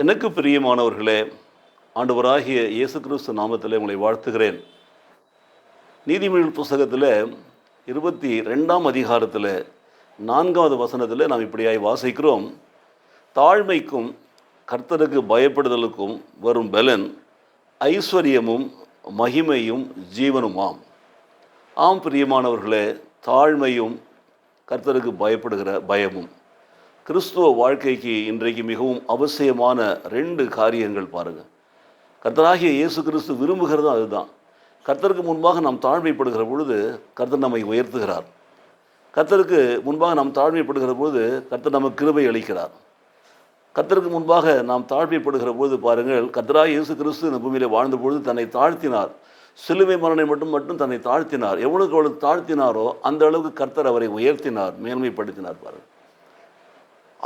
எனக்கு பிரியமானவர்களே, ஆண்டவராகிய இயேசு கிறிஸ்து நாமத்திலே உங்களை வாழ்த்துகிறேன். நீதிமொழிகள் புஸ்தகத்தில் 22ஆம் அதிகாரத்தில் 4வது வசனத்தில் நாம் இப்படியாய் வாசிக்கிறோம். தாழ்மைக்கும் கர்த்தருக்கு பயப்படுதலுக்கும் வரும் பலன் ஐஸ்வர்யமும் மகிமையும் ஜீவனுமாம். ஆம் பிரியமானவர்களே, தாழ்மையும் கர்த்தருக்கு பயப்படுகிற பயமும் கிறிஸ்துவ வாழ்க்கைக்கு இன்றைக்கு மிகவும் அவசியமான 2 காரியங்கள் பாருங்கள். கர்த்தராகிய இயேசு கிறிஸ்து விரும்புகிறதும் அதுதான். கர்த்தருக்கு முன்பாக நாம் தாழ்மைப்படுகிற பொழுது கர்த்தர் நம்மை உயர்த்துகிறார். கர்த்தருக்கு முன்பாக நாம் தாழ்மைப்படுகிற பொழுது கர்த்தர் நமக்கு கிருபை அளிக்கிறார். கர்த்தருக்கு முன்பாக நாம் தாழ்மைப்படுகிற பொழுது பாருங்கள், கர்த்தராகிய இயேசு கிறிஸ்து இந்த பூமியில் வாழ்ந்த பொழுது தன்னை தாழ்த்தினார். சிலுவை மரணை மட்டும் தன்னை தாழ்த்தினார். எவ்வளவுக்கு தாழ்த்தினாரோ அந்த அளவுக்கு கர்த்தர் அவரை உயர்த்தினார், மேன்மைப்படுத்தினார். பாருங்கள்,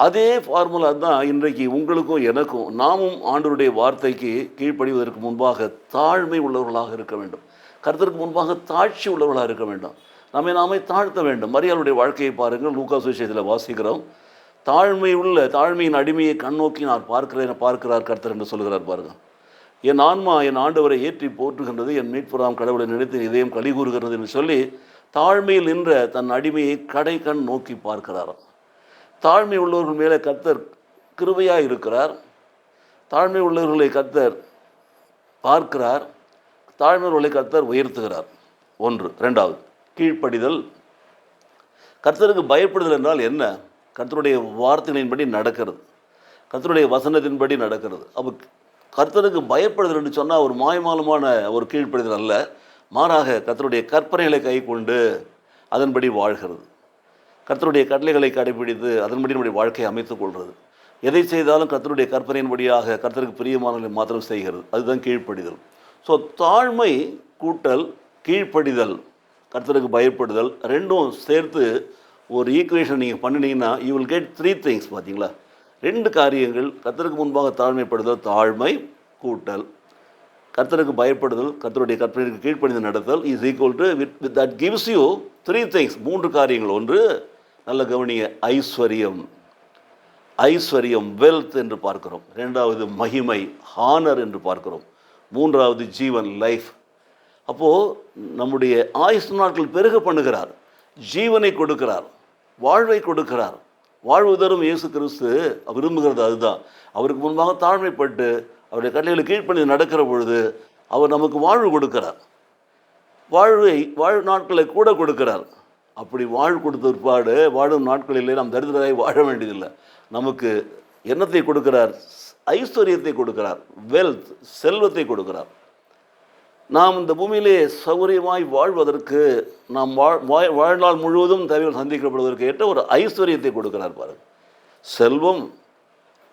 அதே ஃபார்முலா தான் இன்றைக்கு உங்களுக்கும் எனக்கும். நாமும் ஆண்டவருடைய வார்த்தைக்கு கீழ்ப்படிவதற்கு முன்பாக தாழ்மை உள்ளவர்களாக இருக்க வேண்டும். கர்த்தருக்கு முன்பாக தாழ்ச்சி உள்ளவர்களாக இருக்க வேண்டும். நாமே தாழ்த்த வேண்டும். மரியாளுடைய வாழ்க்கையை பாருங்கள். லூக்கா சுவிசேஷத்தில் வாசிக்கிறோம். தாழ்மையின் அடிமையை கண்ணோக்கி நான் பார்க்கிறார் கர்த்தர் என்று சொல்கிறார். பாருங்கள், என் ஆன்மா என் ஆண்டவரை ஏற்றி போற்றுகின்றது, என் மீட்புறாம் கடவுளை நினைத்து இதயம் களி கூறுகிறது என்று சொல்லி தாழ்மையில் நின்ற தன் அடிமையை கண் நோக்கி பார்க்கிறாராம். தாழ்மை உள்ளவர்கள் மேலே கர்த்தர் கிருபையாக இருக்கிறார். தாழ்மை உள்ளவர்களை கர்த்தர் பார்க்கிறார். தாழ்மை உள்ளவர்களை கர்த்தர் உயர்த்துகிறார். 1. 2வது, கீழ்ப்படிதல். கர்த்தருக்கு பயப்படுதல் என்றால் என்ன? கர்த்தருடைய வார்த்தைகளின்படி நடக்கிறது, கர்த்தருடைய வசனத்தின்படி நடக்கிறது. அப்போ கர்த்தருக்கு பயப்படுதல் என்று சொன்னால் ஒரு மாயமாலமான ஒரு கீழ்ப்படிதல் அல்ல. மாறாக கர்த்தருடைய கற்பனைகளை கை கொண்டு அதன்படி வாழ்கிறது. கர்த்தருடைய கட்டளைகளை கடைபிடித்து அதன்படி நம்முடைய வாழ்க்கையை அமைத்துக் கொள்வது. எதை செய்தாலும் கர்த்தருடைய கற்பனையின்படியாக கர்த்தருக்கு பிரியமானவர்களை மாத்திரம் செய்கிறது. அதுதான் கீழ்ப்படிதல். ஸோ தாழ்மை கூட்டல் கீழ்ப்படிதல், கர்த்தருக்கு பயப்படுதல், ரெண்டும் சேர்த்து ஒரு ஈக்குவேஷன் நீங்கள் பண்ணினீங்கன்னா யூ வில் கெட் 3 things. பார்த்தீங்களா? 2 காரியங்கள். கர்த்தருக்கு முன்பாக தாழ்மைப்படுதல், தாழ்மை கூட்டல் கர்த்தருக்கு பயப்படுதல், கர்த்தருடைய கற்பனைக்கு கீழ்ப்படிந்து நடத்தல் is equal to with that gives you 3 things. 3 காரியங்கள். 1, நல்ல கவனிங்க, ஐஸ்வர்யம் வெல்த் என்று பார்க்கிறோம். 2வது மகிமை ஹானர் என்று பார்க்கிறோம். 3வது ஜீவன் லைஃப். அப்போது நம்முடைய ஆயுசு நாட்கள் பெருக பண்ணுகிறார், ஜீவனை கொடுக்கிறார், வாழ்வை கொடுக்கிறார். வாழ்வு தரும் இயேசு கிறிஸ்து விரும்புகிறது அதுதான். அவருக்கு முன்பாக தாழ்மைப்பட்டு அவருடைய கட்டளைகளை கீழ்ப்படிந்து நடக்கிற பொழுது அவர் நமக்கு வாழ்வு கொடுக்கிறார். வாழ்வு நாட்களை கூட கொடுக்கிறார். அப்படி வாழ்வு கொடுத்த பிற்பாடு வாழும் நாட்களிலே நாம் தரித்திரராய் வாழ வேண்டியதில்லை. நமக்கு என்னத்தை கொடுக்கிறார்? ஐஸ்வர்யத்தை கொடுக்கிறார், வெல்த், செல்வத்தை கொடுக்கிறார். நாம் இந்த பூமியிலே சௌகரியமாய் வாழ்வதற்கு, நாம் வாழ்நாள் முழுவதும் தேவைகள் சந்திக்கப்படுவதற்கு ஏற்ற ஒரு ஐஸ்வர்யத்தை கொடுக்கிறார். பாருங்கள், செல்வம்.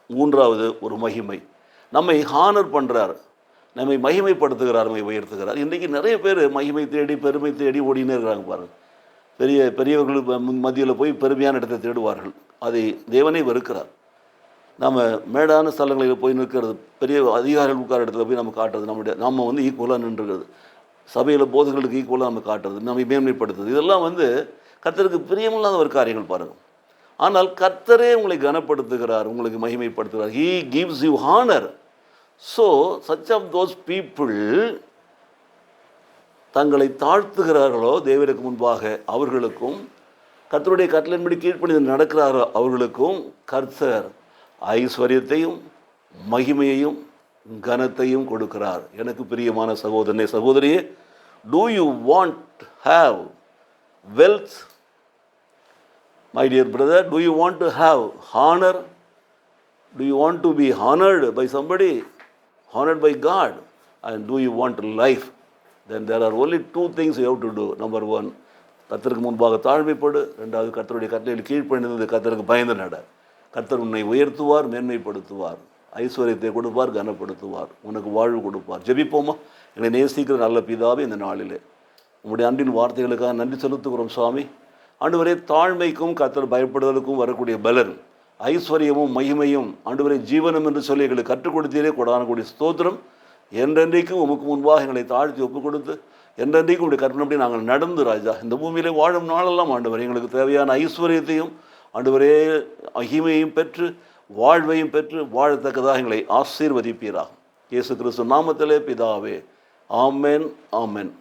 3வது ஒரு மகிமை. நம்மை ஹானர் பண்ணுறார், நம்மை மகிமைப்படுத்துகிறார், நம்மை உயர்த்துகிறார். இன்றைக்கி நிறைய பேர் மகிமை தேடி பெருமை தேடி ஓடினே இருக்கிறாங்க. பாருங்கள், பெரியவர்கள் மத்தியில் போய் பெருமையான இடத்தை தேடுவார்கள். அதை தேவனே வெறுக்கிறார். நம்ம மேடான ஸ்தலங்களில் போய் நிற்கிறது, பெரிய அதிகாரிகள் உட்கார இடத்துல போய் நம்ம காட்டுறது, நம்ம ஈக்குவலாக நின்றுகிறது, சபையில் போதர்களுக்கு ஈக்குவலாக நம்ம காட்டுறது, நம்மை மேன்மைப்படுத்துறது, இதெல்லாம் கர்த்தருக்கு பிரியமில்லாத ஒரு காரியங்கள். பாருங்கள், ஆனால் கர்த்தரே உங்களை கனப்படுத்துகிறார், உங்களுக்கு மகிமைப்படுத்துகிறார். He gives you honor. So such of those people தங்களை தாழ்த்துகிறார்களோ தேவனுக்கு முன்பாக அவர்களுக்கும், கர்த்தருடைய கட்டளையின்படி கீழ்ப்படிந்து நடக்கிறாரோ அவர்களுக்கும் கர்த்தர் ஐஸ்வர்யத்தையும் மகிமையையும் கனத்தையும் கொடுக்கிறார். எனக்கு பிரியமான சகோதரனே, சகோதரியே, do you want to have wealth? My dear brother, do you want to have honor? Do you want to be honored by somebody? Honored by God? And do you want life? Then there are only 2 things you have to do. Number 1, கர்த்தருக்கு முன்பாக தாழ்மைப்படு. 2வது, கர்த்தருடைய கட்டளையில் கீழ்ப்படிந்து கர்த்தருக்கு பயந்து நட. கர்த்தர் உன்னை உயர்த்துவார், மேன்மைப்படுத்துவார், ஐஸ்வர்யத்தை கொடுப்பார், கனப்படுத்துவார், உனக்கு வாழ்வு கொடுப்பார். ஜெபிப்போமா? என்னை நேசிக்கிற நல்ல பிதாவே, இந்த நாளிலே உங்களுடைய அன்பின் வார்த்தைகளுக்காக நன்றி செலுத்துகிறோம் சுவாமி. ஆண்டவரே, தாழ்மைக்கும் கர்த்தர் பயப்படுதலுக்கும் வரக்கூடிய பலன் ஐஸ்வர்யமும் மகிமையும் ஆண்டவரே ஜீவனம் என்று சொல்லி எங்களுக்கு கற்றுக் கொடுத்தீரே, கொடானக்கூடிய ஸ்தோத்திரம். என்றென்றைக்கும் உமக்கு முன்பாக எங்களை தாழ்த்தி ஒப்புக் கொடுத்து என்றென்றைக்கும் உடைய கற்பனைப்படி நாங்கள் நடந்து ராஜா இந்த பூமியிலே வாழும் நாளெல்லாம் ஆண்டவரே எங்களுக்கு தேவையான ஐஸ்வர்யத்தையும் ஆண்டவரே மகிமையையும் பெற்று வாழ்வையும் பெற்று வாழத்தக்கதாக எங்களை ஆசீர்வதிப்பீராக. இயேசு கிறிஸ்து நாமத்திலே பிதாவே. ஆமென், ஆமென்.